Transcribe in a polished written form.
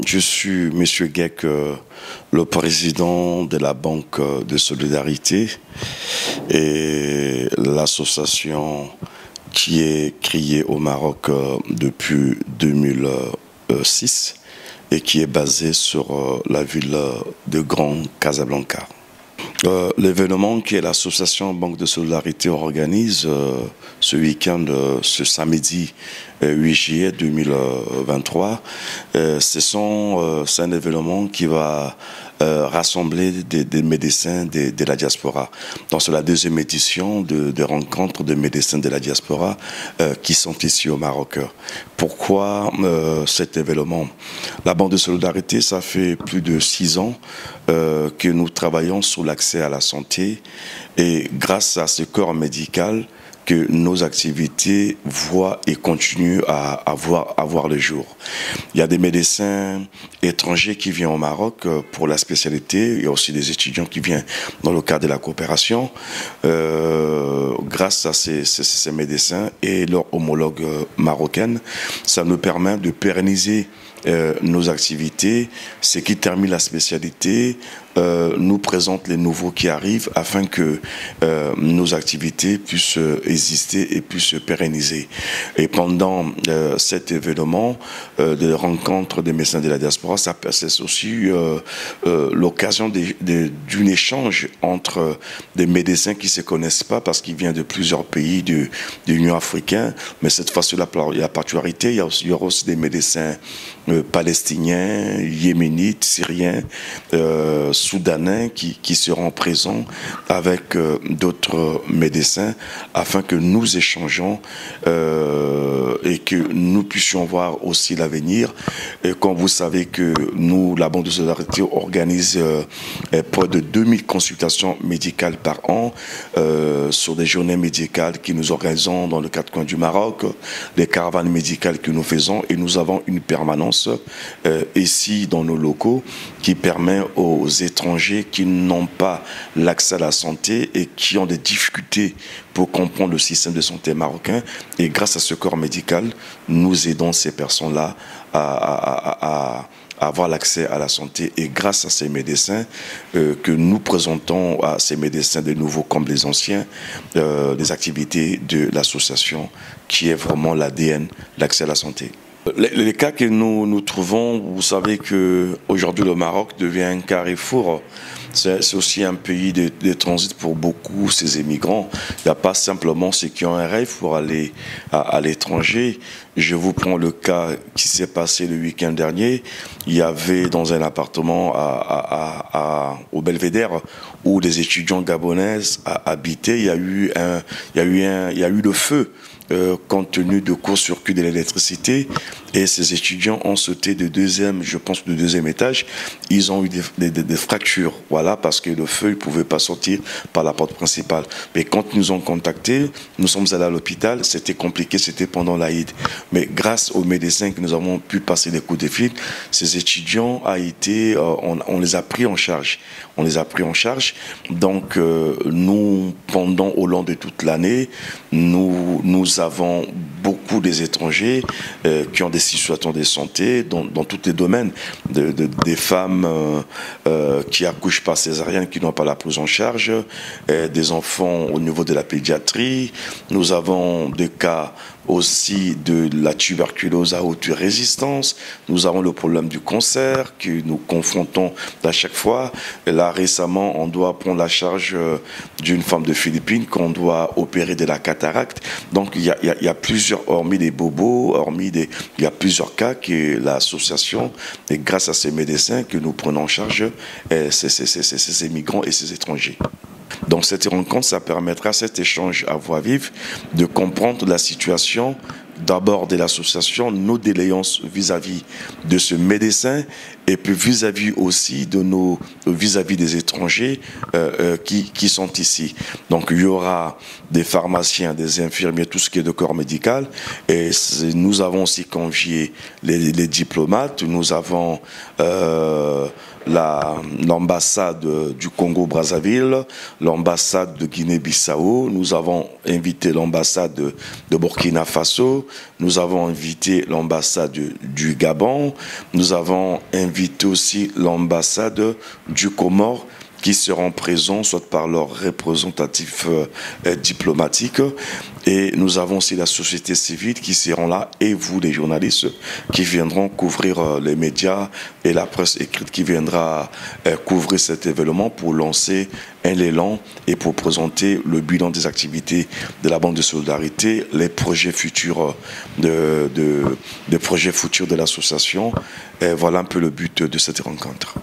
Je suis Monsieur Guec, le président de la Banque de Solidarité et l'association qui est créée au Maroc depuis 2006 et qui est basée sur la ville de Grand Casablanca. L'événement qui est l'association Banque de Solidarité organise ce week-end, ce samedi 8 juillet 2023, c'est un événement qui va rassembler des médecins de la diaspora. Donc c'est la deuxième édition de rencontres de médecins de la diaspora qui sont ici au Maroc. Pourquoi cet événement? La Banque de Solidarité, ça fait plus de 6 ans que nous travaillons sur l'accès à la santé et grâce à ce corps médical que nos activités voient et continuent à avoir le jour. Il y a des médecins étrangers qui viennent au Maroc pour la spécialité. Il y a aussi des étudiants qui viennent dans le cadre de la coopération. Grâce à ces médecins et leurs homologues marocaines, ça nous permet de pérenniser nos activités. Ceux qui terminent la spécialité nous présentent les nouveaux qui arrivent afin que nos activités puissent exister et puissent se pérenniser. Et pendant cet événement de rencontre des médecins de la diaspora, c'est aussi l'occasion d'un échange entre des médecins qui ne se connaissent pas parce qu'ils viennent de plusieurs pays de l'Union africaine. Mais cette fois-ci, il y a particularité, il y aura aussi des médecins palestiniens, yéménites, syriens, soudanais qui seront présents avec d'autres médecins afin que nous échangeons et que nous puissions voir aussi l'avenir. Et comme vous savez que nous, la Banque de Solidarité, organise près de 2000 consultations médicales par an sur des journées médicales que nous organisons dans le 4 coins du Maroc, des caravanes médicales que nous faisons et nous avons une permanence ici dans nos locaux qui permet aux étrangers qui n'ont pas l'accès à la santé et qui ont des difficultés pour comprendre le système de santé marocain. Et grâce à ce corps médical, nous aidons ces personnes-là à avoir l'accès à la santé. Et grâce à ces médecins que nous présentons à ces médecins de nouveau comme les anciens, des activités de l'association qui est vraiment l'ADN, l'accès à la santé. Les cas que nous trouvons, vous savez qu'aujourd'hui le Maroc devient un carrefour. C'est aussi un pays de transit pour beaucoup ces émigrants. Il n'y a pas simplement ceux qui ont un rêve pour aller à l'étranger. Je vous prends le cas qui s'est passé le week-end dernier. Il y avait dans un appartement au Belvédère où des étudiants gabonaises habitaient. Il y a eu le feu. Compte tenu de court-circuit de l'électricité, et ces étudiants ont sauté de deuxième étage, ils ont eu des fractures, voilà, parce que le feu ne pouvait pas sortir par la porte principale. Mais quand ils nous ont contactés, nous sommes allés à l'hôpital, c'était compliqué, c'était pendant l'Aïd. Mais grâce aux médecins que nous avons pu passer des coups de fil, ces étudiants on les a pris en charge. On les a pris en charge. Donc, nous, au long de toute l'année, nous avons beaucoup des étrangers qui ont des situations de santé dans tous les domaines, des femmes qui accouchent par césarienne qui n'ont pas la prise en charge, des enfants au niveau de la pédiatrie. Nous avons des cas aussi de la tuberculose à haute résistance. Nous avons le problème du cancer que nous confrontons à chaque fois. Et là, récemment, on doit prendre la charge d'une femme de Philippines qu'on doit opérer de la cataracte. Donc, il y a plusieurs, hormis des bobos, il y a plusieurs cas que l'association, et grâce à ces médecins que nous prenons en charge, ces immigrants et ces étrangers. Donc cette rencontre, ça permettra cet échange à voix vive de comprendre la situation d'abord de l'association, nos déléances vis-à-vis de ce médecin et puis vis-à-vis aussi de vis-à-vis des étrangers qui sont ici. Donc il y aura des pharmaciens, des infirmiers, tout ce qui est de corps médical, et nous avons aussi convié les diplomates, nous avons l'ambassade du Congo-Brazzaville, l'ambassade de Guinée-Bissau, nous avons invité l'ambassade de Burkina Faso, nous avons invité l'ambassade du Gabon, nous avons invité aussi l'ambassade du Comore, qui seront présents, soit par leurs représentatifs diplomatiques. Et nous avons aussi la société civile qui seront là, et vous, les journalistes, qui viendront couvrir les médias et la presse écrite qui viendra couvrir cet événement pour lancer un élan et pour présenter le bilan des activités de la Banque de Solidarité, les projets futurs des projets futurs de l'association. Voilà un peu le but de cette rencontre.